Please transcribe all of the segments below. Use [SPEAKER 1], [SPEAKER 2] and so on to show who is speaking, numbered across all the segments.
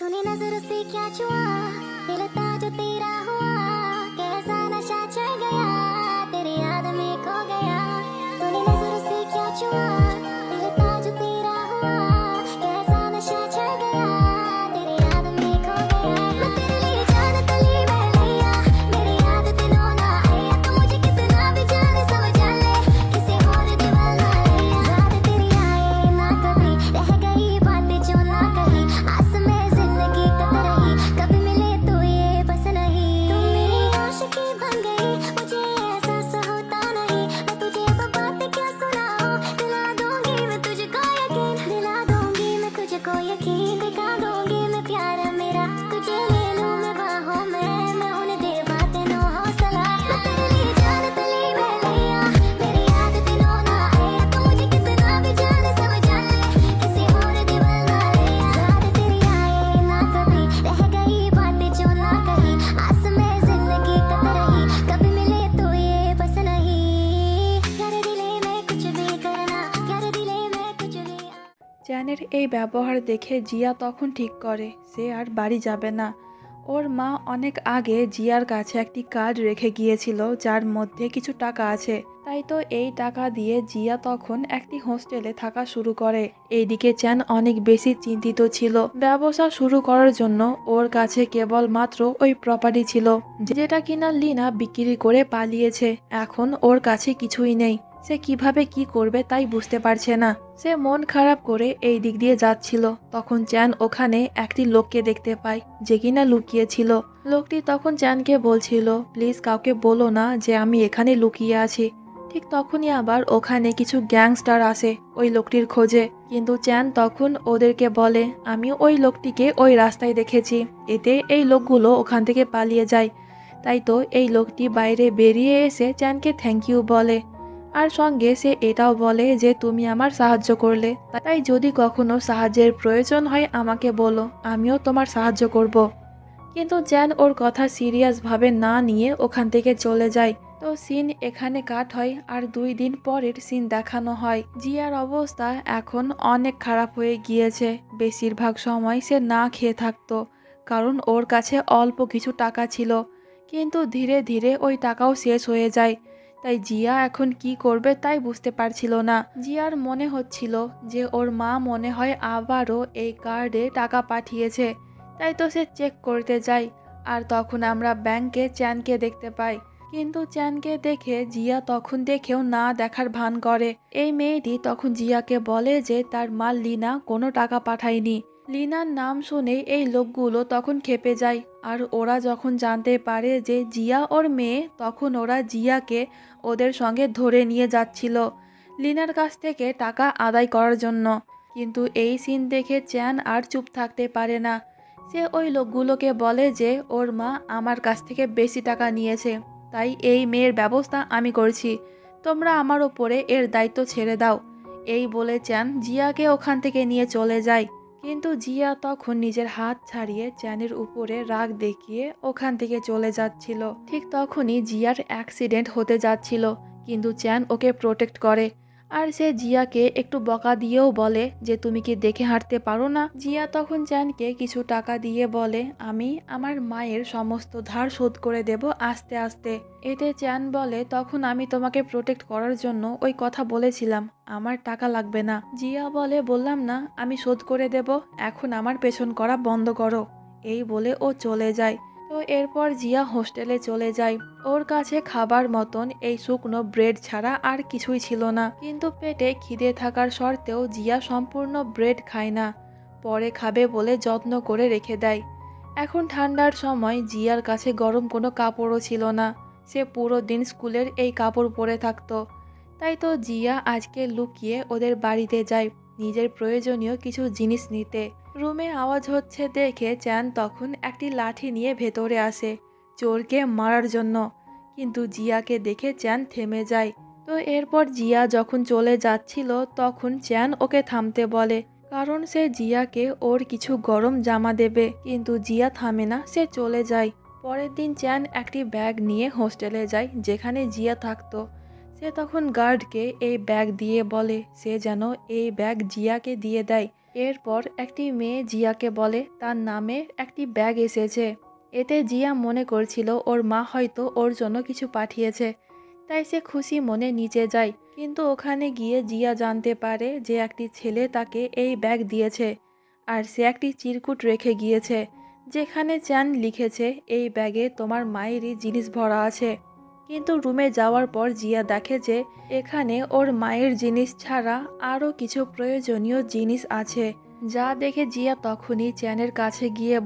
[SPEAKER 1] तूने नजर से क्या छुआ, दिल था जो तेरा हुआ, कैसा नशा चढ़ गया, तेरी याद में खो गया। तूने नजर से क्या छुआ, दिल था जो तेरा हुआ, कैसा नशा चढ़ गया, तेरी याद में खो गया। मैं तेरे लिए जान तली में लिया, मेरी याद दिनों ना आया, तू मुझे कितना भी जाने समझ ले, किसी और दीवाना लिया। याद तेरी आए ना कभी, रह गई बातें जो ना कही, आस में जिंदगी कत रही, कभी मिले तो ये बस नहीं। तू मेरी आशिकी बन गई, मुझे एहसास होता नहीं, मैं तुझे अब बातें क्या सुनाऊं, दिला दूंगी मैं तुझको यकीन, दिला दूंगी मैं तुझको यकीन, दिखा दूंगी मैं प्यार मेरा, तुझे ले लूं मैं बाहों में, मैं होने दे बातें नो हौसला। मैं तेरे लिए जान तली में लिया, मेरी याद दिनों ना आया, तू मुझे कितना भी जाने समझ ले, किसी और दीवाना लिया। याद तेरी आए ना कभी, रह गई बातें जो ना कही, आस में जिंदगी कत रही, कभी मिले तो ये बस नहीं। यार दिले में कुछ भी करना, यार दिले में कुछ भी।
[SPEAKER 2] চ্যানের এই ব্যবহার দেখে জিয়া তখন ঠিক করে সে আর বাড়ি যাবে না। ওর মা অনেক আগে জিয়ার কাছে একটি কার্ড রেখে গিয়েছিল যার মধ্যে কিছু টাকা আছে, তাই তো এই টাকা দিয়ে জিয়া তখন একটি হোস্টেলে থাকা শুরু করে। এইদিকে চ্যান অনেক বেশি চিন্তিত ছিল। ব্যবসা শুরু করার জন্য ওর কাছে কেবল মাত্র ওই প্রপার্টি ছিল যেটা কিনা লিনা বিক্রি করে পালিয়েছে। এখন ওর কাছে কিছুই নেই, সে কিভাবে কি করবে তাই বুঝতে পারছে না। সে মন খারাপ করে এই দিক দিয়ে যাচ্ছিল, তখন চ্যান ওখানে একটি লোককে দেখতে পায় যে কিনা লুকিয়ে ছিল। লোকটি তখন চ্যানকে বলছিল, প্লিজ কাউকে বলো না যে আমি এখানে লুকিয়ে আছি। ঠিক তখনই আবার ওখানে কিছু গ্যাংস্টার আসে ওই লোকটির খোঁজে, কিন্তু চ্যান তখন ওদেরকে বলে, আমি ওই লোকটিকে ওই রাস্তায় দেখেছি। এতে এই লোকগুলো ওখান থেকে পালিয়ে যায়। তাই তো এই লোকটি বাইরে বেরিয়ে এসে চ্যানকে থ্যাংক ইউ বলে, আর সঙ্গে সে এটাও বলে যে তুমি আমার সাহায্য করলে, তাই যদি কখনো সাহায্যের প্রয়োজন হয় আমাকে বলো, আমিও তোমার সাহায্য করব। কিন্তু চ্যান ওর কথা সিরিয়াসভাবে না নিয়ে ওখান থেকে চলে যায়। তো সিন এখানে কাট হয় আর 2 দিন পরের সিন দেখানো হয়। জিয়ার অবস্থা এখন অনেক খারাপ হয়ে গিয়েছে। বেশিরভাগ সময় সে না খেয়ে থাকতো, কারণ ওর কাছে অল্প কিছু টাকা ছিল, কিন্তু ধীরে ধীরে ওই টাকাও শেষ হয়ে যায়। তাই জিয়া এখন কি করবে তাই বুঝতে পারছিল না। জিয়ার মনে হচ্ছিল যে ওর মা মনে হয় আবারও এই কার্ডে টাকা পাঠিয়েছে, তাই তো সে চেক করতে যায়। আর তখন আমরা ব্যাংকে চ্যানকে দেখতে পাই, কিন্তু চ্যানকে দেখে জিয়া তখন দেখেও না দেখার ভান করে। এই মেয়েটি তখন জিয়াকে বলে যে তার মা লিনা কোনো টাকা পাঠায়নি। লিনার নাম শুনে এই লোকগুলো তখন ক্ষেপে যায়, আর ওরা যখন জানতে পারে যে জিয়া ওর মেয়ে, তখন ওরা জিয়াকে ওদের সঙ্গে ধরে নিয়ে যাচ্ছিল লিনার কাছ থেকে টাকা আদায় করার জন্য। কিন্তু এই সিন দেখে চ্যান আর চুপ থাকতে পারে না। সে ওই লোকগুলোকে বলে যে ওর মা আমার কাছ থেকে বেশি টাকা নিয়েছে, তাই এই মেয়ের ব্যবস্থা আমি করছি, তোমরা আমার ওপরে এর দায়িত্ব ছেড়ে দাও। এই বলে চ্যান জিয়াকে ওখান থেকে নিয়ে চলে যায়। কিন্তু জিয়া তখন নিজের হাত ছাড়িয়ে চ্যানের উপরে রাগ দেখিয়ে ওখান থেকে চলে যাচ্ছিল। ঠিক তখনই জিয়ার অ্যাক্সিডেন্ট হতে যাচ্ছিল, কিন্তু চ্যান ওকে প্রোটেক্ট করে। আর সে জিয়াকে একটু বকা দিয়েও বলে যে তুমি কি দেখে হাঁটতে পারো না। জিয়া তখন চ্যানকে কিছু টাকা দিয়ে বলে, আমি আমার মায়ের সমস্ত ধার শোধ করে দেব আস্তে আস্তে। এতে চ্যান বলে, তখন আমি তোমাকে প্রোটেক্ট করার জন্য ওই কথা বলেছিলাম, আমার টাকা লাগবে না। জিয়া বলে, বললাম না আমি শোধ করে দেব, এখন আমার পেছন করা বন্ধ করো। এই বলে ও চলে যায়। তো এরপর জিয়া হোস্টেলে চলে যায়। ওর কাছে খাবার মতন এই শুকনো ব্রেড ছাড়া আর কিছুই ছিল না, কিন্তু পেটে খিদে থাকার সত্ত্বেও জিয়া সম্পূর্ণ ব্রেড খায় না, পরে খাবে বলে যত্ন করে রেখে দেয়। এখন ঠান্ডার সময় জিয়ার কাছে গরম কোনো কাপড়ও ছিল না, সে পুরো দিন স্কুলের এই কাপড় পরে থাকতো। তাই তো জিয়া আজকে লুকিয়ে ওদের বাড়িতে যায় নিজের প্রয়োজনীয় কিছু জিনিস নিতে। রুমে আওয়াজ হচ্ছে দেখে চ্যান তখন একটি লাঠি নিয়ে ভেতরে আসে চোরকে মারার জন্য, কিন্তু জিয়াকে দেখে চ্যান থেমে যায়। তো এরপর জিয়া যখন চলে যাচ্ছিল তখন চ্যান ওকে থামতে বলে, কারণ সে জিয়াকে ওর কিছু গরম জামা দেবে, কিন্তু জিয়া থামে না, সে চলে যায়। পরের দিন চ্যান একটি ব্যাগ নিয়ে হোস্টেলে যায় যেখানে জিয়া থাকতো। সে তখন গার্ডকে এই ব্যাগ দিয়ে বলে সে যেন এই ব্যাগ জিয়াকে দিয়ে দেয়, এরপর একটি মেয়ে জিয়াকে বলে তার নামে একটি ব্যাগ এসেছে। এতে জিয়া মনে করছিল ওর মা হয়তো ওর জন্য কিছু পাঠিয়েছে, তাই সে খুশি মনে নিচে যায়। কিন্তু ওখানে গিয়ে জিয়া জানতে পারে যে একটি ছেলে তাকে এই ব্যাগ দিয়েছে, আর সে একটি চিরকুট রেখে গিয়েছে যেখানে চ্যান লিখেছে এই ব্যাগে তোমার মায়েরই জিনিস ভরা আছে। কিন্তু রুমে যাওয়ার পর জিয়া দেখে যে এখানে ওর মায়ের জিনিস ছাড়া আরও কিছু প্রয়োজনীয় জিনিস আছে, যা দেখে জিয়া তখনই চ্যানের কাছে গিয়ে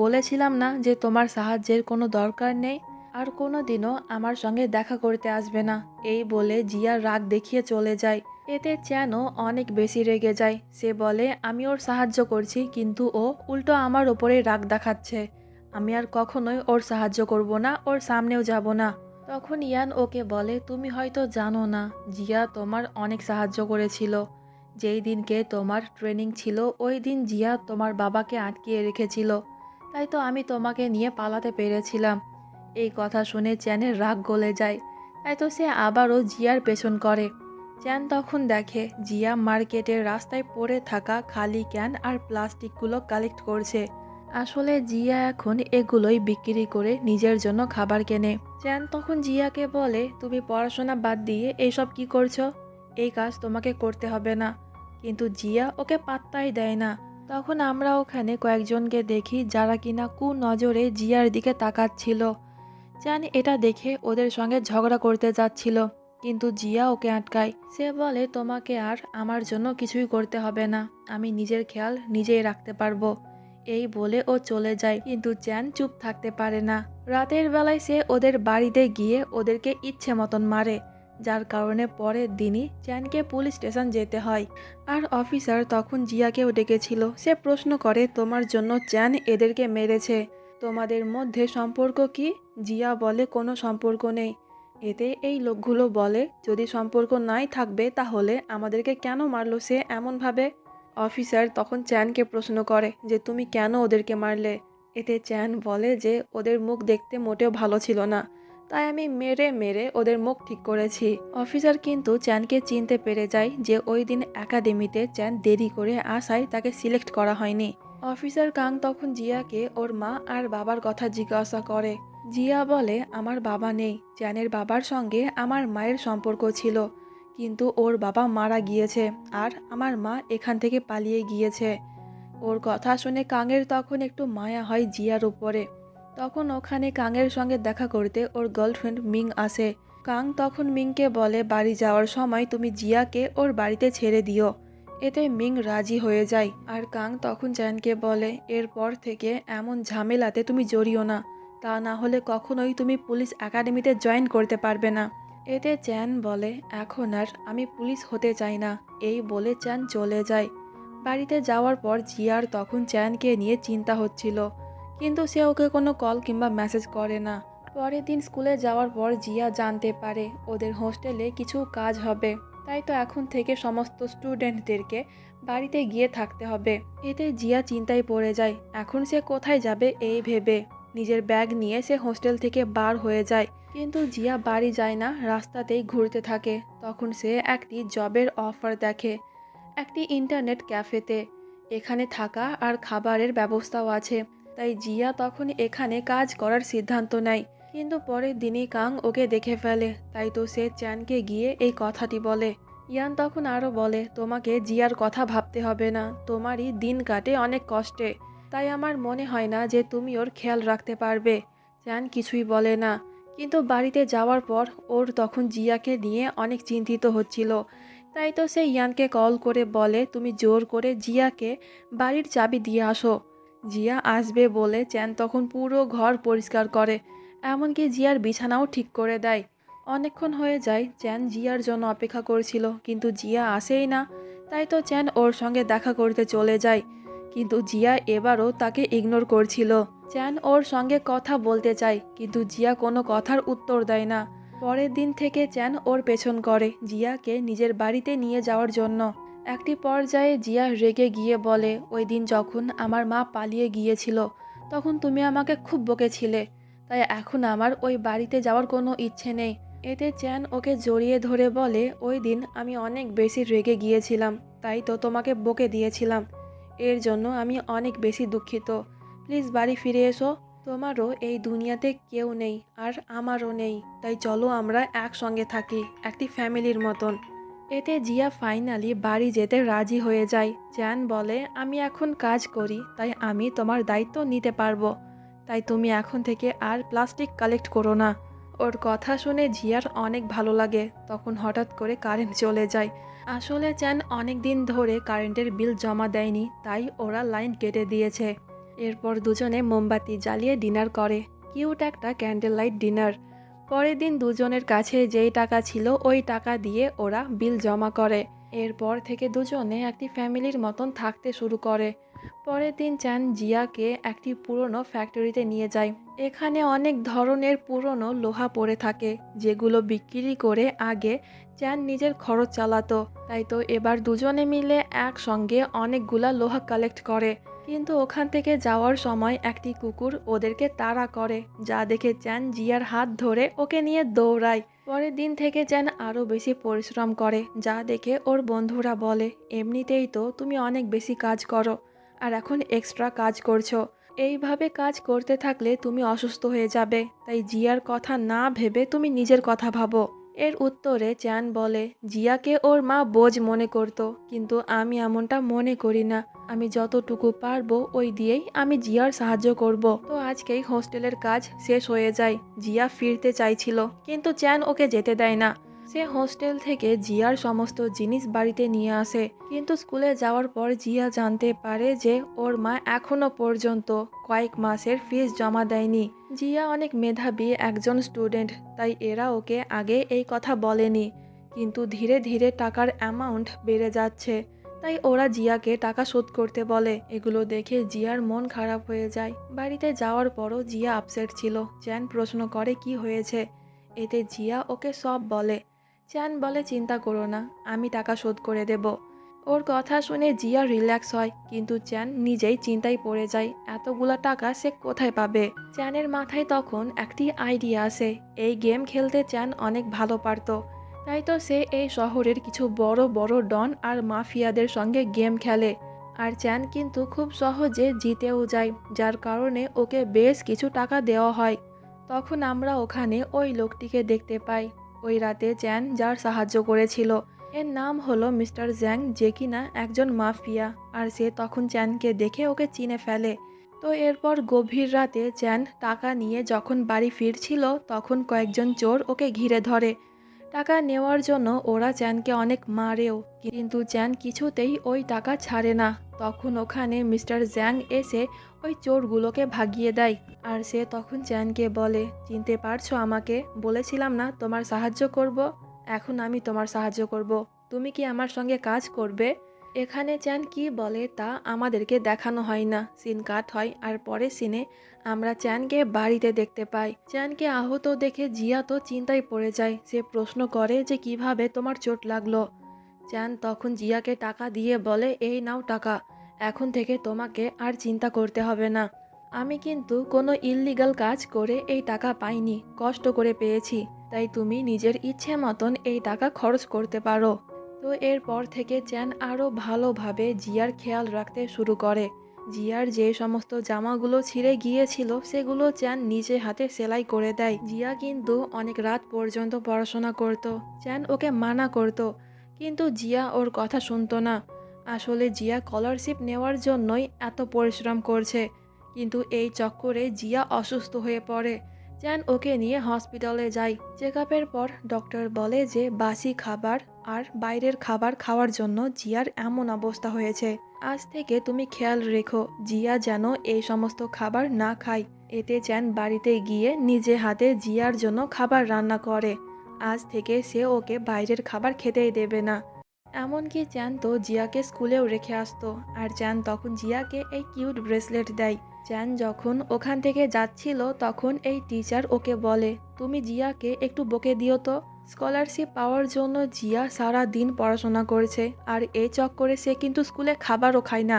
[SPEAKER 2] বলেছিলাম না যে তোমার সাহায্যের কোনো দরকার নেই, আর কোনো দিনও আমার সঙ্গে দেখা করতে আসবে না। এই বলে জিয়া রাগ দেখিয়ে চলে যায়। এতে চ্যানও অনেক বেশি রেগে যায়। সে বলে আমি ওর সাহায্য করছি, কিন্তু ও উল্টো আমার ওপরে রাগ দেখাচ্ছে। আমি আর কখনোই ওর সাহায্য করব না, ওর সামনেও যাব না। তখন ইয়ান ওকে বলে তুমি হয়তো জানো না, জিয়া তোমার অনেক সাহায্য করেছিল। যেই দিনকে তোমার ট্রেনিং ছিল ওই দিন জিয়া তোমার বাবাকে আটকিয়ে রেখেছিল, তাই তো আমি তোমাকে নিয়ে পালাতে পেরেছিলাম। এই কথা শুনে চ্যানের রাগ গলে যায়, তাই তো সে আবারও জিয়ার পেছন করে। চ্যান তখন দেখে জিয়া মার্কেটের রাস্তায় পড়ে থাকা খালি ক্যান আর প্লাস্টিকগুলো কালেক্ট করছে। আসলে জিয়া এখন এগুলোই বিক্রি করে নিজের জন্য খাবার কেনে। চ্যান তখন জিয়াকে বলে তুমি পড়াশোনা বাদ দিয়ে এইসব কি করছো, এই কাজ তোমাকে করতে হবে না। কিন্তু জিয়া ওকে পাত্তাই দেয় না। তখন আমরা ওখানে কয়েকজনকে দেখি যারা কিনা নজরে জিয়ার দিকে তাকাচ্ছিল। চ্যান এটা দেখে ওদের সঙ্গে ঝগড়া করতে যাচ্ছিল, কিন্তু জিয়া ওকে আটকায়। সে বলে তোমাকে আর আমার জন্য কিছুই করতে হবে না, আমি নিজের খেয়াল নিজেই রাখতে পারবো। এই বলে ও চলে যায়, কিন্তু চ্যান চুপ থাকতে পারে না। রাতের বেলায় সে ওদের বাড়িতে গিয়ে ওদেরকে ইচ্ছে মতন মারে, যার কারণে পরের দিনই চ্যানকে পুলিশ স্টেশন যেতে হয়। আর অফিসার তখন জিয়াকেও ডেকেছিল। সে প্রশ্ন করে তোমার জন্য চ্যান এদেরকে মেরেছে, তোমাদের মধ্যে সম্পর্ক কি? জিয়া বলে কোনো সম্পর্ক নেই। এতে এই লোকগুলো বলে যদি সম্পর্ক নাই থাকবে তাহলে আমাদেরকে কেন মারলো সে এমনভাবে? অফিসার তখন চ্যানকে প্রশ্ন করে যে তুমি কেন ওদেরকে মারলে? এতে চ্যান বলে যে ওদের মুখ দেখতে মোটেও ভালো ছিল না, তাই আমি মেরে মেরে ওদের মুখ ঠিক করেছি। অফিসার কিন্তু চ্যানকে চিনতে পেরে যায় যে ওই দিন একাডেমিতে চ্যান দেরি করে আসায় তাকে সিলেক্ট করা হয়নি। অফিসার কাং তখন জিয়াকে ওর মা আর বাবার কথা জিজ্ঞাসা করে। জিয়া বলে আমার বাবা নেই, চ্যানের বাবার সঙ্গে আমার মায়ের সম্পর্ক ছিল, কিন্তু ওর বাবা মারা গিয়েছে আর আমার মা এখান থেকে পালিয়ে গিয়েছে। ওর কথা শুনে কাংয়ের তখন একটু মায়া হয় জিয়ার উপরে। তখন ওখানে কাংয়ের সঙ্গে দেখা করতে ওর গার্লফ্রেন্ড মিং আসে। কাং তখন মিংকে বলে বাড়ি যাওয়ার সময় তুমি জিয়াকে ওর বাড়িতে ছেড়ে দিও। এতে মিং রাজি হয়ে যায়। আর কাং তখন চ্যানকে বলে এরপর থেকে এমন ঝামেলাতে তুমি জড়িও না, তা না হলে কখনোই তুমি পুলিশ একাডেমিতে জয়েন করতে পারবে না। এতে চ্যান বলে এখন আর আমি পুলিশ হতে চাই না। এই বলে চ্যান চলে যায়। বাড়িতে যাওয়ার পর জিয়ার তখন চ্যানকে নিয়ে চিন্তা হচ্ছিল, কিন্তু সে ওকে কোনো কল কিংবা মেসেজ করে না। পরের দিন স্কুলে যাওয়ার পর জিয়া জানতে পারে ওদের হোস্টেলে কিছু কাজ হবে, তাই তো এখন থেকে সমস্ত স্টুডেন্টদেরকে বাড়িতে গিয়ে থাকতে হবে। এতে জিয়া চিন্তায় পড়ে যায়, এখন সে কোথায় যাবে এই ভেবে নিজের ব্যাগ নিয়ে সে হোস্টেল থেকে বার হয়ে যায়। কিন্তু জিয়া বাড়ি যায় না, রাস্তাতেই ঘুরতে থাকে। তখন সে একটি জবের অফার দেখে একটি ইন্টারনেট ক্যাফেতে। এখানে থাকা আর খাবারের ব্যবস্থাও আছে, তাই জিয়া তখন এখানে কাজ করার সিদ্ধান্ত নেয়। কিন্তু পরের দিনই কাং ওকে দেখে ফেলে, তাই তো সে চ্যানকে গিয়ে এই কথাটি বলে। ইয়ান তখন আরও বলে তোমাকে জিয়ার কথা ভাবতে হবে না, তোমারই দিন কাটে অনেক কষ্টে, তাই আমার মনে হয় না যে তুমি ওর খেয়াল রাখতে পারবে। চ্যান কিছুই বলে না, কিন্তু বাড়িতে যাওয়ার পর ওর তখন জিয়াকে নিয়ে অনেক চিন্তিত হচ্ছিল। তাই তো সে ইয়ানকে কল করে বলে তুমি জোর করে জিয়াকে বাড়ির চাবি দিয়ে আসো। জিয়া আসবে বলে চ্যান তখন পুরো ঘর পরিষ্কার করে, এমনকি জিয়ার বিছানাও ঠিক করে দেয়। অনেকক্ষণ হয়ে যায়, চ্যান জিয়ার জন্য অপেক্ষা করছিল, কিন্তু জিয়া আসেই না। তাই তো চ্যান ওর সঙ্গে দেখা করতে চলে যায়, কিন্তু জিয়া এবারও তাকে ইগনোর করছিল। চ্যান ওর সঙ্গে কথা বলতে চায়, কিন্তু জিয়া কোনো কথার উত্তর দেয় না। পরের দিন থেকে চ্যান ওর পেছন করে জিয়াকে নিজের বাড়িতে নিয়ে যাওয়ার জন্য। একটি পর্যায়ে জিয়া রেগে গিয়ে বলে ওই দিন যখন আমার মা পালিয়ে গিয়েছিল তখন তুমি আমাকে খুব বকেছিলে, তাই এখন আমার ওই বাড়িতে যাওয়ার কোনো ইচ্ছে নেই। এতে চ্যান ওকে জড়িয়ে ধরে বলে ওই দিন আমি অনেক বেশি রেগে গিয়েছিলাম, তাই তো তোমাকে বকে দিয়েছিলাম। এর জন্য আমি অনেক বেশি দুঃখিত। প্লিজ বাড়ি ফিরে এসো। তোমারও এই দুনিয়াতে কেউ নেই আর আমারও নেই, তাই চলো আমরা একসঙ্গে থাকি, একটি ফ্যামিলির মতন। এতে জিয়া ফাইনালি বাড়ি যেতে রাজি হয়ে যায়। চ্যান বলে, আমি এখন কাজ করি, তাই আমি তোমার দায়িত্ব নিতে পারবো। তাই তুমি এখন থেকে আর প্লাস্টিক কালেক্ট করো না। ওর কথা শুনে জিয়ার অনেক ভালো লাগে। তখন হঠাৎ করে কারেন্ট চলে যায়। আসলে চ্যান অনেক দিন ধরে কারেন্টের বিল জমা দেয়নি, তাই ওরা লাইন কেটে দিয়েছে। এরপর দুজনে মোমবাতি জ্বালিয়ে ডিনার করে। কিউট একটা ক্যান্ডেল লাইট ডিনার। পরের দিন দুজনের কাছে যেই টাকা ছিল ওই টাকা দিয়ে ওরা বিল জমা করে। এরপর থেকে দুজনে একটি ফ্যামিলির মতন থাকতে শুরু করে। পরের দিন চ্যান জিয়াকে একটি পুরনো ফ্যাক্টরিতে নিয়ে যায়। এখানে অনেক ধরনের পুরনো লোহা পড়ে থাকে, যেগুলো বিক্রি করে আগে চ্যান নিজের খরচ চালাতো। তাই তো এবার দুজনে মিলে একসঙ্গে অনেকগুলা লোহা কালেক্ট করে। কিন্তু ওখান থেকে যাওয়ার সময় একটি কুকুর ওদেরকে তাড়া করে, যা দেখে চ্যান জিয়ার হাত ধরে ওকে নিয়ে দৌড়ায়। পরের দিন থেকে চ্যান আরও বেশি পরিশ্রম করে, যা দেখে ওর বন্ধুরা বলে, এমনিতেই তো তুমি অনেক বেশি কাজ করো, আর এখন এক্সট্রা কাজ করছো। এইভাবে কাজ করতে থাকলে তুমি অসুস্থ হয়ে যাবে, তাই জিয়ার কথা না ভেবে তুমি নিজের কথা ভাবো। এর উত্তরে চ্যান বলে, জিয়াকে ওর মা বোঝ মনে করতো, কিন্তু আমি এমনটা মনে করি না। আমি যতটুকু পারবো ওই দিয়েই আমি জিয়ার সাহায্য করব। তো আজকেই হোস্টেলের কাজ শেষ হয়ে যায়। জিয়া ফিরতে চাইছিল, কিন্তু চ্যান ওকে যেতে দেয় না। সে হোস্টেল থেকে জিয়ার সমস্ত জিনিস বাড়িতে নিয়ে আসে। কিন্তু স্কুলে যাওয়ার পর জিয়া জানতে পারে যে ওর মা এখনো পর্যন্ত কয়েক মাসের ফিস জমা দেয়নি। জিয়া অনেক মেধাবী একজন স্টুডেন্ট, তাই এরা ওকে আগে এই কথা বলেনি। কিন্তু ধীরে ধীরে টাকার অ্যামাউন্ট বেড়ে যাচ্ছে, তাই ওরা জিয়াকে টাকা শোধ করতে বলে। এগুলো দেখে জিয়ার মন খারাপ হয়ে যায়। বাড়িতে যাওয়ার পরও জিয়া আপসেট ছিল। চ্যান প্রশ্ন করে কি হয়েছে। এতে জিয়া ওকে সব বলে। চ্যান বলে, চিন্তা করো না, আমি টাকা শোধ করে দেব। ওর কথা শুনে জিয়া রিল্যাক্স হয়, কিন্তু চ্যান নিজেই চিন্তায় পড়ে যায়, এতগুলা টাকা সে কোথায় পাবে। চ্যানের মাথায় তখন একটি আইডিয়া আসে। এই গেম খেলতে চ্যান অনেক ভালো পারতো, তাই তো সে এই শহরের কিছু বড় বড় ডন আর মাফিয়াদের সঙ্গে গেম খেলে। আর চ্যান কিন্তু খুব সহজে জিতেও যায়, যার কারণে ওকে বেশ কিছু টাকা দেওয়া হয়। তখন আমরা ওখানে ওই লোকটিকে দেখতে পাই। ওই রাতে চ্যান যার সাহায্য করেছিল, এর নাম হলো মিস্টার জ্যাং, যে কিনা একজন মাফিয়া। আর সে তখন চ্যানকে দেখে ওকে চিনে ফেলে। তো এরপর গভীর রাতে চ্যান টাকা নিয়ে যখন বাড়ি ফিরছিল, তখন কয়েকজন চোর ওকে ঘিরে ধরে। টাকা নেওয়ার জন্য ওরা চ্যানকে অনেক মারেও, কিন্তু চ্যান কিছুতেই ওই টাকা ছাড়ে না। তখন ওখানে মিস্টার জ্যাং এসে ওই চোরগুলোকে ভাগিয়ে দেয়। আর সে তখন চ্যানকে বলে, চিনতে পারছো আমাকে? বলেছিলাম না তোমার সাহায্য করব, এখন আমি তোমার সাহায্য করব। তুমি কি আমার সঙ্গে কাজ করবে? এখানে চ্যান কি বলে তা আমাদেরকে দেখানো হয় না, সিন কাট হয়। আর পরে সিনে আমরা চ্যানকে বাড়িতে দেখতে পাই। চ্যানকে আহত দেখে জিয়া তো চিন্তায় পড়ে যায়। সে প্রশ্ন করে যে কিভাবে তোমার চোট লাগলো। চ্যান তখন জিয়াকে টাকা দিয়ে বলে, এই নাও টাকা, এখন থেকে তোমাকে আর চিন্তা করতে হবে না। আমি কিন্তু কোনো ইললিগাল কাজ করে এই টাকা পাইনি, কষ্ট করে পেয়েছি, তাই তুমি নিজের ইচ্ছে মতন এই টাকা খরচ করতে পারো। তো এরপর থেকে চ্যান আরও ভালোভাবে জিয়ার খেয়াল রাখতে শুরু করে। জিয়ার যে সমস্ত জামাগুলো ছিঁড়ে গিয়েছিল সেগুলো চ্যান নিজে হাতে সেলাই করে দেয়। জিয়া কিন্তু অনেক রাত পর্যন্ত পড়াশোনা করত। চ্যান ওকে মানা করত, কিন্তু জিয়া ওর কথা শুনতো না। আসলে জিয়া স্কলারশিপ নেওয়ার জন্যই এত পরিশ্রম করছে, কিন্তু এই চক্করে জিয়া অসুস্থ হয়ে পড়ে। চ্যান ওকে নিয়ে হসপিটালে যায়। চেক আপের পর ডক্টর বলে যে বাসি খাবার আর বাইরের খাবার খাওয়ার জন্য জিয়ার এমন অবস্থা হয়েছে। আজ থেকে তুমি খেয়াল রেখো জিয়া যেন এই সমস্ত খাবার না খায়। এতে চ্যান বাড়িতে গিয়ে নিজে হাতে জিয়ার জন্য খাবার রান্না করে। আজ থেকে সে ওকে বাইরের খাবার খেতেই দেবে না। এমনকি চ্যান তো জিয়াকে স্কুলেও রেখে আসতো। আর চ্যান তখন জিয়াকে এই কিউট ব্রেসলেট দেয়। চ্যান যখন ওখান থেকে যাচ্ছিল, তখন এই টিচার ওকে বলে, তুমি জিয়াকে একটু বকে দিও তো। স্কলারশিপ পাওয়ার জন্য জিয়া সারা দিন পড়াশোনা করছে, আর এই চক্করে সে কিন্তু স্কুলে খাবারও খায় না।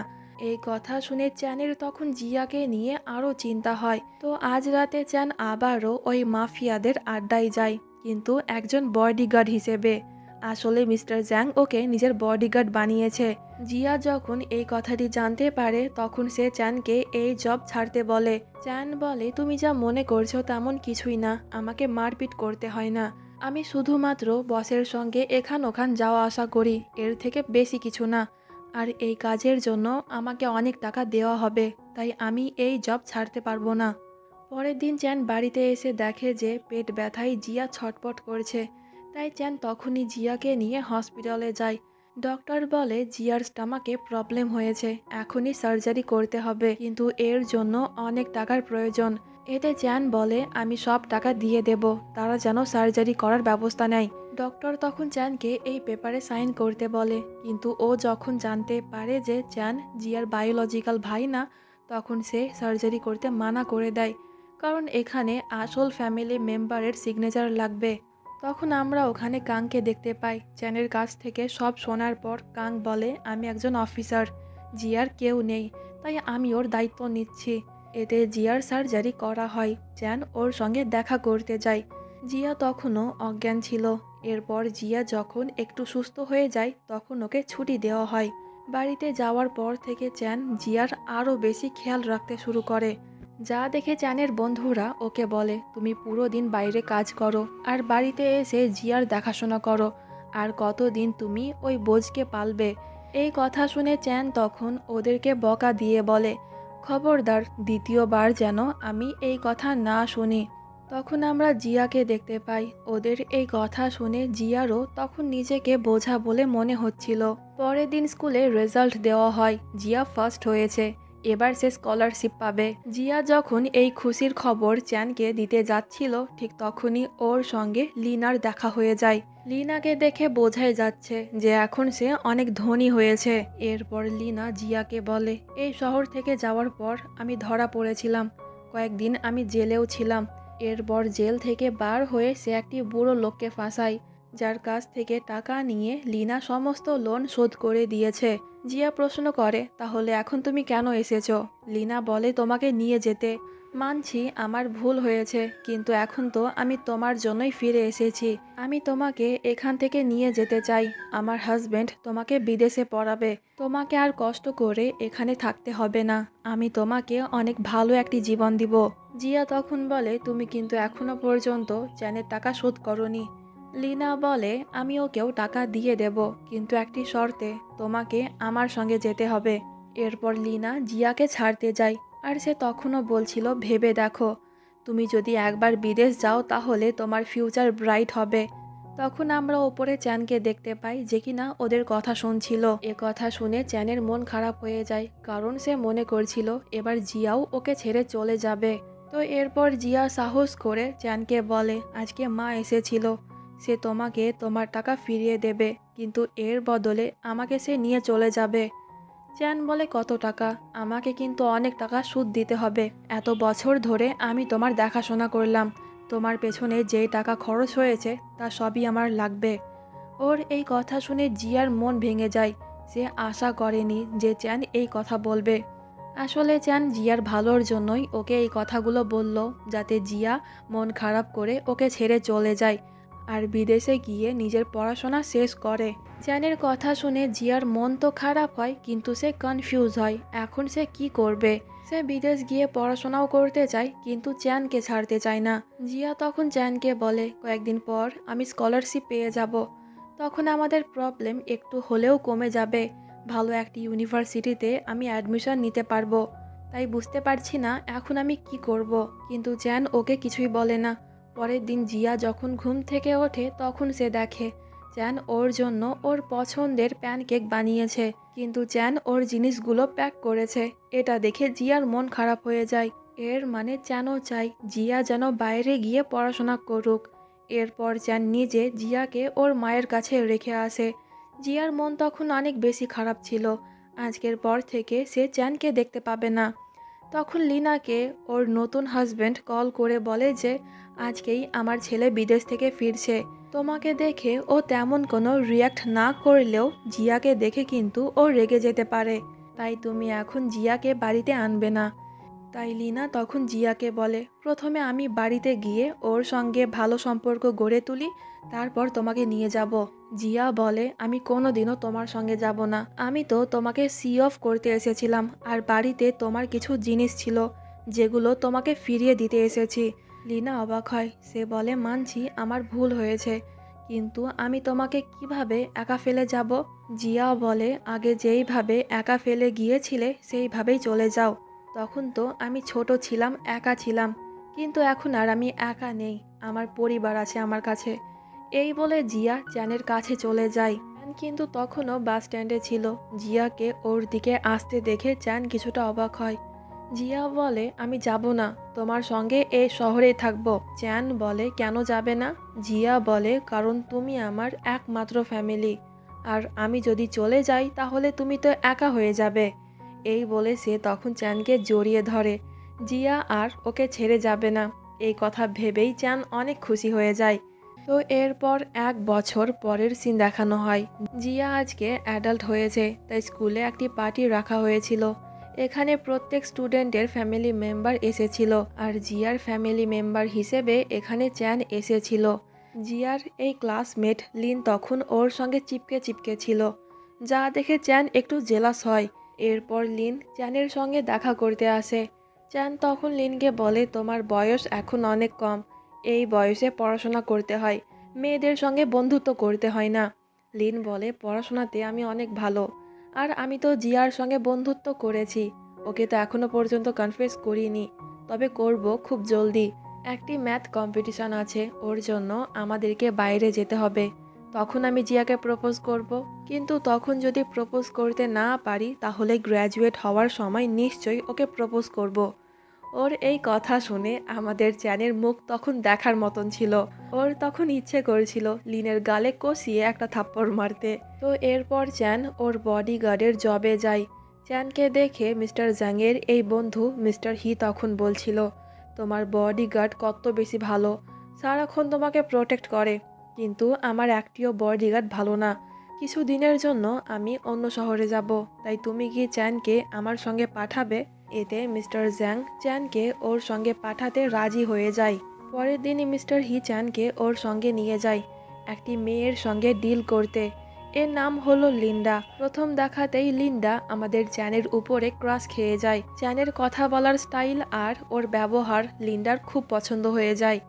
[SPEAKER 2] এই কথা শুনে চ্যানের তখন জিয়াকে নিয়ে আরও চিন্তা হয়। তো আজ রাতে চ্যান আবারও ওই মাফিয়াদের আড্ডায় যায়, কিন্তু একজন বডিগার্ড হিসেবে। আসলে মিস্টার জ্যাং ওকে নিজের বডিগার্ড বানিয়েছে। জিয়া যখন এই কথাটি জানতে পারে তখন সে চ্যানকে এই জব ছাড়তে বলে। চ্যান বলে, তুমি যা মনে করছো তেমন কিছুই না, আমাকে মারপিট করতে হয় না। আমি শুধুমাত্র বসের সঙ্গে এখান ওখান যাওয়া আসা করি, এর থেকে বেশি কিছু না। আর এই কাজের জন্য আমাকে অনেক টাকা দেওয়া হবে, তাই আমি এই জব ছাড়তে পারবো না। পরের দিন চ্যান বাড়িতে এসে দেখে যে পেট ব্যথায় জিয়া ছটপট করছে। তাই চ্যান তখনই জিয়াকে নিয়ে হসপিটালে যায়। ডক্টর বলে জিয়ার স্টামাকে প্রবলেম হয়েছে, এখনই সার্জারি করতে হবে, কিন্তু এর জন্য অনেক টাকার প্রয়োজন। এতে চ্যান বলে, আমি সব টাকা দিয়ে দেব, তারা যেন সার্জারি করার ব্যবস্থা নেয়। ডক্টর তখন চ্যানকে এই পেপারে সাইন করতে বলে, কিন্তু ও যখন জানতে পারে যে চ্যান জিয়ার বায়োলজিক্যাল ভাই না, তখন সে সার্জারি করতে মানা করে দেয়, কারণ এখানে আসল ফ্যামিলি মেম্বারের সিগনেচার লাগবে। তখন আমরা ওখানে কাংকে দেখতে পাই। চ্যানের কাছ থেকে সব শোনার পর কাং বলে, আমি একজন অফিসার, জিয়ার কেউ নেই, তাই আমি ওর দায়িত্ব নিচ্ছি। এতে জিয়ার সার্জারি করা হয়। চ্যান ওর সঙ্গে দেখা করতে যায়। জিয়া তখনও অজ্ঞান ছিল। এরপর জিয়া যখন একটু সুস্থ হয়ে যায় তখন ওকে ছুটি দেওয়া হয়। বাড়িতে যাওয়ার পর থেকে চ্যান জিয়ার আরও বেশি খেয়াল রাখতে শুরু করে। যা দেখে চ্যানের বন্ধুরা ওকে বলে, তুমি পুরো দিন বাইরে কাজ করো আর বাড়িতে এসে জিয়ার দেখাশোনা করো, আর কতদিন তুমি ওই বোঝকে পালবে। এই কথা শুনে চ্যান তখন ওদেরকে বকা দিয়ে বলে, খবরদার দ্বিতীয়বার যেন আমি এই কথা না শুনি। তখন আমরা জিয়াকে দেখতে পাই। ওদের এই কথা শুনে জিয়ারও তখন নিজেকে বোঝা বলে মনে হচ্ছিল। পরের দিন স্কুলে রেজাল্ট দেওয়া হয়। জিয়া ফার্স্ট হয়েছে, এবার সে স্কলারশিপ পাবে। জিয়া যখন এই খুশির খবর চ্যানকে দিতে যাচ্ছিল, ঠিক তখনই ওর সঙ্গে লিনার দেখা হয়ে যায়। লিনাকে দেখে বোঝাই যাচ্ছে যে এখন সে অনেক ধনী হয়েছে। এরপর লিনা জিয়াকে বলে, এই শহর থেকে যাওয়ার পর আমি ধরা পড়েছিলাম, কয়েকদিন আমি জেলেও ছিলাম। এরপর জেল থেকে বার হয়ে সে একটি বুড়ো লোককে ফাঁসায়, যার কাছ থেকে টাকা নিয়ে লিনা সমস্ত লোন শোধ করে দিয়েছে। জিয়া প্রশ্ন করে, তাহলে এখন তুমি কেন এসেছো? লিনা বলে, তোমাকে নিয়ে যেতে। মানছি আমার ভুল হয়েছে, কিন্তু এখন তো আমি তোমার জন্যই ফিরে এসেছি। আমি তোমাকে এখান থেকে নিয়ে যেতে চাই। আমার হাজবেন্ড তোমাকে বিদেশে পড়াবে, তোমাকে আর কষ্ট করে এখানে থাকতে হবে না। আমি তোমাকে অনেক ভালো একটি জীবন দিব। জিয়া তখন বলে, তুমি কিন্তু এখনো পর্যন্ত চ্যানের টাকা শোধ করনি। লিনা বলে, আমি ওকেও টাকা দিয়ে দেব, কিন্তু একটি শর্তে, তোমাকে আমার সঙ্গে যেতে হবে। এরপর লিনা জিয়াকে ছাড়তে যায়, আর সে তখনও বলছিল, ভেবে দেখো, তুমি যদি একবার বিদেশ যাও তাহলে তোমার ফিউচার ব্রাইট হবে। তখন আমরা ওপরে চ্যানকে দেখতে পাই যে কিনা ওদের কথা শুনছিল। এ কথা শুনে চ্যানের মন খারাপ হয়ে যায়, কারণ সে মনে করছিল এবার জিয়াও ওকে ছেড়ে চলে যাবে। তো এরপর জিয়া সাহস করে চ্যানকে বলে, আজকে মা এসেছিল, সে তোমাকে তোমার টাকা ফিরিয়ে দেবে, কিন্তু এর বদলে আমাকে সে নিয়ে চলে যাবে। চ্যান বলে, কত টাকা? আমাকে কিন্তু অনেক টাকা সুদ দিতে হবে। এত বছর ধরে আমি তোমার দেখাশোনা করলাম, তোমার পেছনে যেই টাকা খরচ হয়েছে তা সবই আমার লাগবে। ওর এই কথা শুনে জিয়ার মন ভেঙে যায়। সে আশা করেনি যে চ্যান এই কথা বলবে। আসলে চ্যান জিয়ার ভালোর জন্যই ওকে এই কথাগুলো বলল, যাতে জিয়া মন খারাপ করে ওকে ছেড়ে চলে যায় আর বিদেশে গিয়ে নিজের পড়াশোনা শেষ করে। চ্যানের কথা শুনে জিয়ার মন তো খারাপ হয়, কিন্তু সে কনফিউজ হয় এখন সে কি করবে। সে বিদেশ গিয়ে পড়াশোনাও করতে চায়, কিন্তু চ্যানকে ছাড়তে চায় না। জিয়া তখন চ্যানকে বলে, কয়েকদিন পর আমি স্কলারশিপ পেয়ে যাব, তখন আমাদের প্রবলেম একটু হলেও কমে যাবে। ভালো একটি ইউনিভার্সিটিতে আমি অ্যাডমিশন নিতে পারবো। তাই বুঝতে পারছি না এখন আমি কি করব। কিন্তু চ্যান ওকে কিছুই বলে না। পরের দিন জিয়া যখন ঘুম থেকে ওঠে তখন সে দেখে চ্যান ওর জন্য ওর পছন্দের প্যানকেক বানিয়েছে, কিন্তু চ্যান ওর জিনিসগুলো প্যাক করেছে। এটা দেখে জিয়ার মন খারাপ হয়ে যায়। এর মানে চ্যানও চাই জিয়া যেন বাইরে গিয়ে পড়াশোনা করুক। এরপর চ্যান নিজে জিয়াকে ওর মায়ের কাছে রেখে আসে। জিয়ার মন তখন অনেক বেশি খারাপ ছিল। আজকের পর থেকে সে চ্যানকে দেখতে পাবে না। তখন লিনাকে ওর নতুন হাজবেন্ড কল করে বলে যে আজকেই আমার ছেলে বিদেশ থেকে ফিরছে। তোমাকে দেখে ও তেমন কোনো রিয়াক্ট না করলেও জিয়াকে দেখে কিন্তু ও রেগে যেতে পারে, তাই তুমি এখন জিয়াকে বাড়িতে আনবে না। তাই লিনা তখন জিয়াকে বলে, প্রথমে আমি বাড়িতে গিয়ে ওর সঙ্গে ভালো সম্পর্ক গড়ে তুলি, তারপর তোমাকে নিয়ে যাব। জিয়া বলে, আমি কোনোদিনও তোমার সঙ্গে যাব না। আমি তো তোমাকে সি অফ করতে এসেছিলাম, আর বাড়িতে তোমার কিছু জিনিস ছিল যেগুলো তোমাকে ফিরিয়ে দিতে এসেছি। লিনা অবাক হয়। সে বলে, মানছি আমার ভুল হয়েছে, কিন্তু আমি তোমাকে কিভাবে একা ফেলে যাব? জিয়া বলে, আগে যেইভাবে একা ফেলে গিয়েছিলে সেইভাবেই চলে যাও। তখন তো আমি ছোট ছিলাম, একা ছিলাম, কিন্তু এখন আর আমি একা নেই, আমার পরিবার আছে আমার কাছে। এই বলে জিয়া চ্যানের কাছে চলে যায়। চ্যান কিন্তু তখনও বাস স্ট্যান্ডে ছিল। জিয়াকে ওর দিকে আসতে দেখে চ্যান কিছুটা অবাক হয়। জিয়া বলে, আমি যাব না, তোমার সঙ্গে এই শহরেই থাকবো। চ্যান বলে, কেন যাবে না? জিয়া বলে, কারণ তুমি আমার একমাত্র ফ্যামিলি, আর আমি যদি চলে যাই তাহলে তুমি তো একা হয়ে যাবে। এই বলে সে তখন চ্যানকে জড়িয়ে ধরে। জিয়া আর ওকে ছেড়ে যাবে না, এই কথা ভেবেই চ্যান অনেক খুশি হয়ে যায়। তো এরপর 1 বছর পরের সিন দেখানো হয়। জিয়া আজকে অ্যাডাল্ট হয়েছে, তাই স্কুলে একটি পার্টি রাখা হয়েছিল। এখানে প্রত্যেক স্টুডেন্টের ফ্যামিলি মেম্বার এসেছিল, আর জিয়ার ফ্যামিলি মেম্বার হিসেবে এখানে চ্যান এসেছিল। জিয়ার এই ক্লাসমেট লিন তখন ওর সঙ্গে চিপকে চিপকে ছিল, যা দেখে চ্যান একটু জেলাস হয়। এরপর লিন চ্যানের সঙ্গে দেখা করতে আসে। চ্যান তখন লিনকে বলে, তোমার বয়স এখন অনেক কম, এই বয়সে পড়াশোনা করতে হয়, মেয়েদের সঙ্গে বন্ধুত্ব করতে হয় না। লিন বলে, পড়াশোনাতে আমি অনেক ভালো, আর আমি তো জিয়ার সঙ্গে বন্ধুত্ব করেছি, ওকে তো এখনো পর্যন্ত কনফেস করিনি, তবে করব খুব জলদি। একটি ম্যাথ কম্পিটিশন আছে, ওর জন্য আমাদেরকে বাইরে যেতে হবে, তখন আমি জিয়াকে প্রপোজ করব। কিন্তু তখন যদি প্রপোজ করতে না পারি তাহলে গ্র্যাজুয়েট হওয়ার সময় নিশ্চয়ই ওকে প্রপোজ করব। ওর এই কথা শুনে আমাদের চ্যানের মুখ তখন দেখার মতন ছিল। ওর তখন ইচ্ছে করেছিল লিনের গালে কষিয়ে একটা থাপ্পড় মারতে। তো এরপর চ্যান ওর বডিগার্ডের জবে যায়। চ্যানকে দেখে মিস্টার জ্যাংয়ের এই বন্ধু মিস্টার হি তখন বলছিল, তোমার বডিগার্ড কত বেশি ভালো, সারাক্ষণ তোমাকে প্রোটেক্ট করে, কিন্তু আমার একটিও বডিগার্ড ভালো না। কিছু দিনের জন্য আমি অন্য শহরে যাব, তাই তুমি কি চ্যানকে আমার সঙ্গে পাঠাবে? এতে মিস্টার জ্যাং চ্যানকে ওর সঙ্গে পাঠাতে রাজি হয়ে যায়। পরের দিনই মিস্টার হি চ্যানকে ওর সঙ্গে নিয়ে যায় একটি মেয়ের সঙ্গে ডিল করতে। এর নাম হলো লিন্ডা। প্রথম দেখাতেই লিন্ডা আমাদের চ্যানের উপরে ক্রাশ খেয়ে যায়। চ্যানের কথা বলার স্টাইল আর ওর ব্যবহার লিন্ডার খুব পছন্দ হয়ে যায়।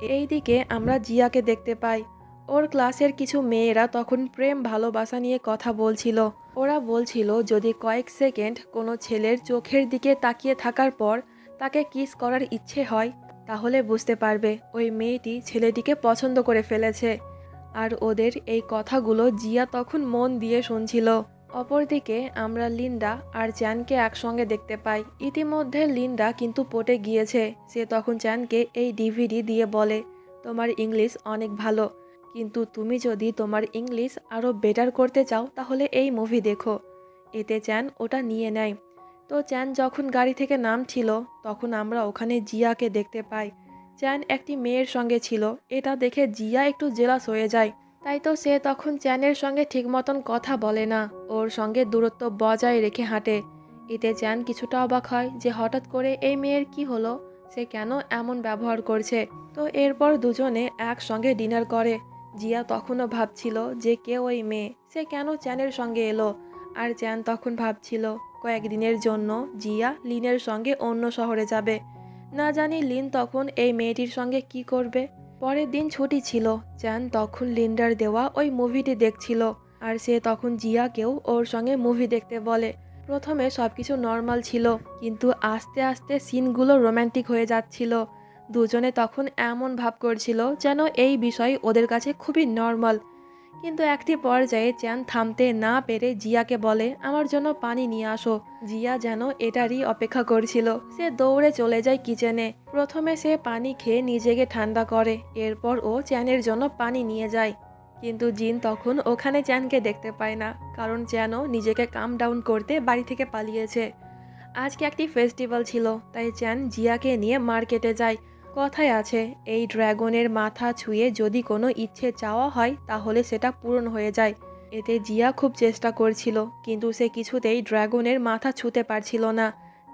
[SPEAKER 2] এইদিকে আমরা জিয়াকে দেখতে পাই। ওর ক্লাসের কিছু মেয়েরা তখন প্রেম ভালোবাসা নিয়ে কথা বলছিল। ওরা বলছিল যদি কয়েক সেকেন্ড কোনো ছেলের চোখের দিকে তাকিয়ে থাকার পর তাকে কিস করার ইচ্ছে হয়, তাহলে বুঝতে পারবে ওই মেয়েটি ছেলেটিকে পছন্দ করে ফেলেছে। আর ওদের এই কথাগুলো জিয়া তখন মন দিয়ে শুনছিল। অপরদিকে আমরা লিন্ডা আর চ্যানকে একসঙ্গে দেখতে পাই। ইতিমধ্যে লিন্ডা কিন্তু পটে গিয়েছে। সে তখন চ্যানকে এই ডিভিডি দিয়ে বলে, তোমার ইংলিশ অনেক ভালো, কিন্তু তুমি যদি তোমার ইংলিশ আরও বেটার করতে চাও তাহলে এই মুভি দেখো। এতে চ্যান ওটা নিয়ে নেয়। তো চ্যান যখন গাড়ি থেকে নামছিল তখন আমরা ওখানে জিয়াকে দেখতে পাই। চ্যান একটি মেয়ের সঙ্গে ছিল, এটা দেখে জিয়া একটু জেলাস হয়ে যায়। তাই তো সে তখন চ্যানের সঙ্গে ঠিক মতন কথা বলে না, ওর সঙ্গে দূরত্ব বজায় রেখে হাঁটে। এতে চ্যান কিছুটা অবাক হয় যে হঠাৎ করে এই মেয়ের কি হলো, সে কেন এমন ব্যবহার করছে। তো এরপর দুজনে একসঙ্গে ডিনার করে। জিয়া তখনও ভাবছিল যে কে ওই মেয়ে, সে কেন চ্যানের সঙ্গে এলো। আর চ্যান তখন ভাবছিল কয়েকদিনের জন্য জিয়া লিনের সঙ্গে অন্য শহরে যাবে। না জানি লিন তখন এই মেয়েটির সঙ্গে কি করবে। পরের দিন ছুটি ছিল। চ্যান তখন লিন্ডার দেওয়া ওই মুভিটি দেখছিল, আর সে তখন জিয়াকেও ওর সঙ্গে মুভি দেখতে বলে। প্রথমে সবকিছু নর্মাল ছিল, কিন্তু আস্তে আস্তে সিনগুলো রোম্যান্টিক হয়ে যাচ্ছিল। দুজনে তখন এমন ভাব করছিল যেন এই বিষয় ওদের কাছে খুবই নর্মাল। কিন্তু একটি পর্যায়ে চ্যান থামতে না পেরে জিয়াকে বলে, আমার জন্য পানি নিয়ে আসো। জিয়া যেন এটারই অপেক্ষা করছিল। সে দৌড়ে চলে যায় কিচেনে। প্রথমে সে পানি খেয়ে নিজেকে ঠান্ডা করে, এরপর ও চ্যানের জন্য পানি নিয়ে যায়। কিন্তু জিন তখন ওখানে চ্যানকে দেখতে পায় না, কারণ চ্যানও নিজেকে কাম ডাউন করতে বাড়ি থেকে পালিয়েছে। আজকে একটি ফেস্টিভ্যাল ছিল, তাই চ্যান জিয়াকে নিয়ে মার্কেটে যায়। কথায় আছে, এই ড্রাগনের মাথা ছুঁয়ে যদি কোনো ইচ্ছে চাওয়া হয় তাহলে সেটা পূরণ হয়ে যায়। এতে জিয়া খুব চেষ্টা করছিল, কিন্তু সে কিছুতেই ড্রাগনের মাথা ছুঁতে পারছিল না।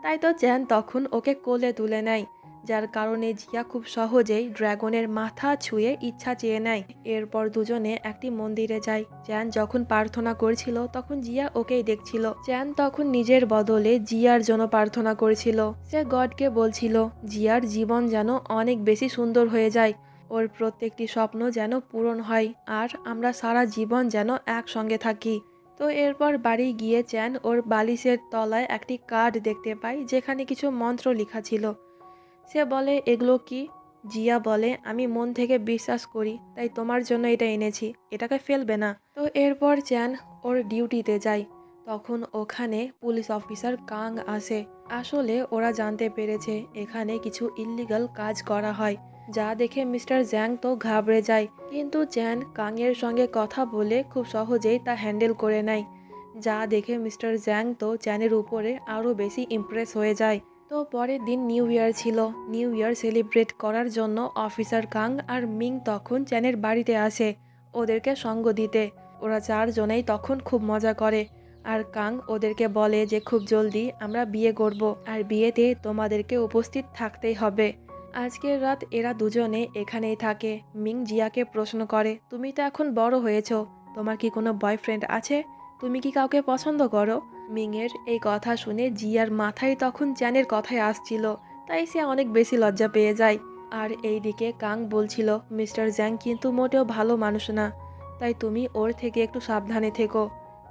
[SPEAKER 2] তাই তো চ্যান তখন ওকে কোলে তুলে নেয়, যার কারণে জিয়া খুব সহজেই ড্রাগনের মাথা ছুঁয়ে ইচ্ছা চেয়ে নেয়। এরপর দুজনে একটি মন্দিরে যায়। চ্যান যখন প্রার্থনা করছিল তখন জিয়া ওকেই দেখছিল। চ্যান তখন নিজের বদলে জিয়ার জন্য প্রার্থনা করছিল। সে গডকে বলছিল জিয়ার জীবন যেন অনেক বেশি সুন্দর হয়ে যায়, ওর প্রত্যেকটি স্বপ্ন যেন পূরণ হয়, আর আমরা সারা জীবন যেন একসঙ্গে থাকি। তো এরপর বাড়ি গিয়ে চ্যান ওর বালিশের তলায় একটি কার্ড দেখতে পায় যেখানে কিছু মন্ত্র লেখা ছিল। সে বলে এগুলো কি? জিয়া বলে আমি মন থেকে বিশ্বাস করি, তাই তোমার জন্য এটা এনেছি, এটাকে ফেলবে না। তো এরপর চ্যান ওর ডিউটিতে যায়। তখন ওখানে পুলিশ অফিসার কাং আসে। আসলে ওরা জানতে পেরেছে এখানে কিছু ইল্লিগাল কাজ করা হয়, যা দেখে মিস্টার জ্যাং তো ঘাবড়ে যায়। কিন্তু চ্যান কাংয়ের সঙ্গে কথা বলে খুব সহজেই তা হ্যান্ডেল করে নেয়, যা দেখে মিস্টার জ্যাং তো চ্যানের উপরে আরও বেশি ইমপ্রেস হয়ে যায়। তো পরের দিন নিউ ইয়ার ছিল। নিউ ইয়ার সেলিব্রেট করার জন্য অফিসার কাং আর মিং তখন চ্যানের বাড়িতে আসে ওদেরকে সঙ্গ দিতে। ওরা চারজনেই তখন খুব মজা করে, আর কাং ওদেরকে বলে যে খুব জলদি আমরা বিয়ে করব, আর বিয়েতে তোমাদেরকে উপস্থিত থাকতেই হবে। আজকের রাত এরা দুজনে এখানেই থাকে। মিং জিয়াকে প্রশ্ন করে তুমি তো এখন বড় হয়েছো, তোমার কি কোনো বয়ফ্রেন্ড আছে? তুমি কি কাউকে পছন্দ করো? মিংয়ের এই কথা শুনে জিয়ার মাথায় তখন চ্যানের কথাই আসছিল, তাই সে অনেক বেশি লজ্জা পেয়ে যায়। আর এইদিকে কাং বলছিল মিস্টার জ্যাং কিন্তু মোটেও ভালো মানুষ না, তাই তুমি ওর থেকে একটু সাবধানে থেকো।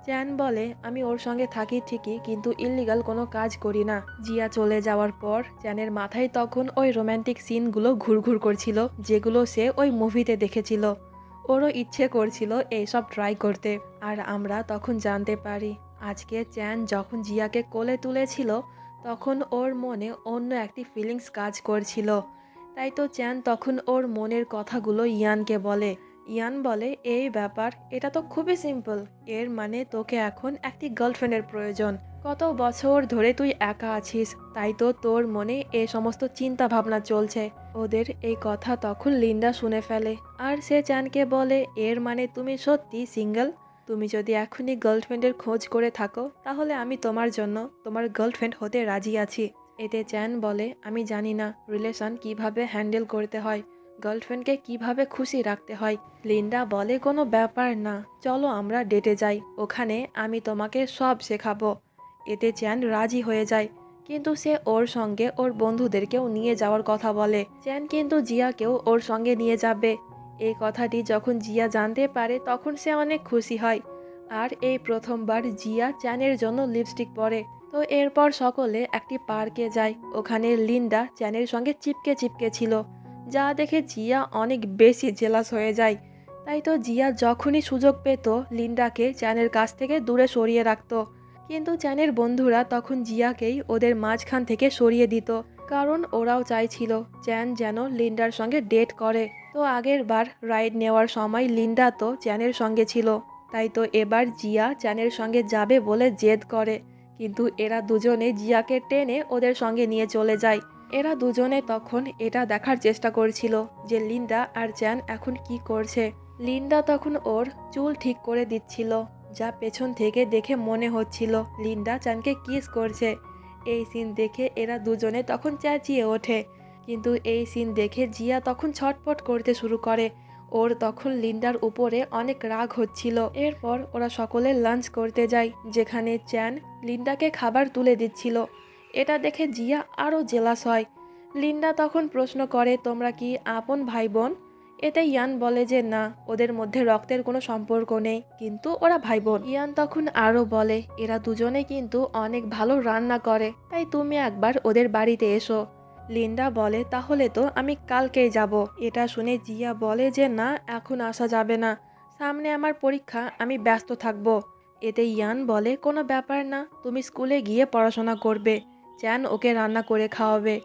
[SPEAKER 2] চ্যান বলে আমি ওর সঙ্গে থাকি ঠিকই, কিন্তু ইল্লিগাল কোনো কাজ করি না। জিয়া চলে যাওয়ার পর চ্যানের মাথায় তখন ওই রোম্যান্টিক সিনগুলো ঘুরঘুর করছিল যেগুলো সে ওই মুভিতে দেখেছিল। ওরও ইচ্ছে করছিল এইসব ট্রাই করতে। আর আমরা তখন জানতে পারি আজকে চ্যান যখন জিয়াকে কোলে তুলেছিল তখন ওর মনে অন্য একটি ফিলিংস কাজ করছিল। তাই তো চ্যান তখন ওর মনের কথাগুলো ইয়ানকে বলে। ইয়ান বলে এই ব্যাপার, এটা তো খুবই সিম্পল, এর মানে তোকে এখন একটি গার্লফ্রেন্ডের প্রয়োজন। কত বছর ধরে তুই একা আছিস, তাই তো তোর মনে এই সমস্ত চিন্তা ভাবনা চলছে। ওদের এই কথা তখন লিন্ডা শুনে ফেলে, আর সে চ্যানকে বলে এর মানে তুমি সত্যি সিঙ্গেল? তুমি যদি এখনই গার্লফ্রেন্ডের খোঁজ করে থাকো তাহলে আমি তোমার জন্য তোমার গার্লফ্রেন্ড হতে রাজি আছি। এতে চ্যান বলে আমি জানি না রিলেশন কিভাবে হ্যান্ডেল করতে হয়, গার্লফ্রেন্ডকে কিভাবে খুশি রাখতে হয়। লিন্ডা বলে কোনো ব্যাপার না, চলো আমরা ডেটে যাই, ওখানে আমি তোমাকে সব শেখাবো। এতে চ্যান রাজি হয়ে যায়, কিন্তু সে ওর সঙ্গে ওর বন্ধুদেরকেও নিয়ে যাওয়ার কথা বলে। চ্যান কিন্তু জিয়াকেও ওর সঙ্গে নিয়ে যাবে। এই কথাটি যখন জিয়া জানতে পারে তখন সে অনেক খুশি হয়, আর এই প্রথমবার জিয়া চ্যানের জন্য লিপস্টিক পরে। তো এরপর সকলে একটি পার্কে যায়। ওখানে লিন্ডা চ্যানের সঙ্গে চিপকে চিপকে ছিল, যা দেখে জিয়া অনেক বেশি জেলাস হয়ে যায়। তাই তো জিয়া যখনই সুযোগ পেত লিন্ডাকে চ্যানের কাছ থেকে দূরে সরিয়ে রাখত, কিন্তু চ্যানের বন্ধুরা তখন জিয়াকেই ওদের মাঝখান থেকে সরিয়ে দিত, কারণ ওরাও চাইছিল চ্যান যেন লিন্ডার সঙ্গে ডেট করে। তো আগের বার রাইড নেওয়ার সময় লিন্ডা তো চ্যানের সঙ্গে ছিল, তাই তো এবার জিয়া চ্যানের সঙ্গে যাবে বলে জেদ করে, কিন্তু এরা দুজনে জিয়াকে টেনে ওদের সঙ্গে নিয়ে চলে যায়। এরা দুজনে তখন এটা দেখার চেষ্টা করছিল যে লিন্ডা আর চ্যান এখন কি করছে। লিন্ডা তখন ওর চুল ঠিক করে দিচ্ছিল, যা পেছন থেকে দেখে মনে হচ্ছিল লিন্ডা চ্যানকে কিস করছে। এই সিন দেখে এরা দুজনে তখন চেঁচিয়ে ওঠে, কিন্তু এই সিন দেখে জিয়া তখন ছটপট করতে শুরু করে। ওর তখন লিন্ডার উপরে অনেক রাগ হচ্ছিল। এরপর ওরা সকলে লাঞ্চ করতে যায়, যেখানে চ্যান লিন্ডাকে খাবার তুলে দিচ্ছিল। এটা দেখে জিয়া আরও জেলাস হয়। লিন্ডা তখন প্রশ্ন করে তোমরা কি আপন ভাই বোন? এতে ইয়ান বলে যে না, ওদের মধ্যে রক্তের কোনো সম্পর্ক নেই, কিন্তু ওরা ভাই বোন। ইয়ান তখন আরও বলে এরা দুজনে কিন্তু অনেক ভালো রান্না করে, তাই তুমি একবার ওদের বাড়িতে এসো। লিন্ডা বলে তাহলে তো আমি কালকেই যাব। এটা শুনে জিয়া বলে যে না, এখন আসা যাবে না, সামনে আমার পরীক্ষা, আমি ব্যস্ত থাকবো। এতে ইয়ান বলে কোনো ব্যাপার না, তুমি স্কুলে গিয়ে পড়াশোনা করবে, চ্যান ওকে রান্না করে খাওয়াবে।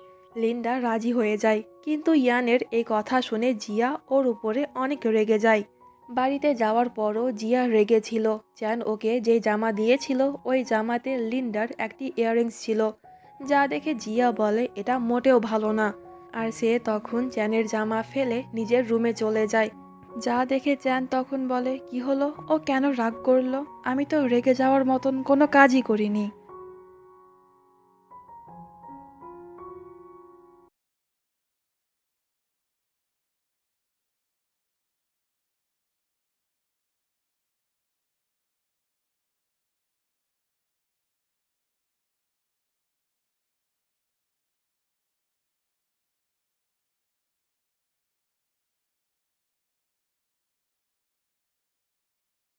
[SPEAKER 2] লিন্ডা রাজি হয়ে যায়, কিন্তু ইয়ানের এই কথা শুনে জিয়া ওর উপরে অনেক রেগে যায়। বাড়িতে যাওয়ার পরও জিয়া রেগে ছিল। চ্যান ওকে যে জামা দিয়েছিল ওই জামাতে লিন্ডার একটি ইয়াররিংস ছিল, যা দেখে জিয়া বলে এটা মোটেও ভালো না, আর সে তখন চ্যানের জামা ফেলে নিজের রুমে চলে যায়। যা দেখে চ্যান তখন বলে কি হলো, ও কেন রাগ করলো? আমি তো রেগে যাওয়ার মতন কোনো কাজই করিনি।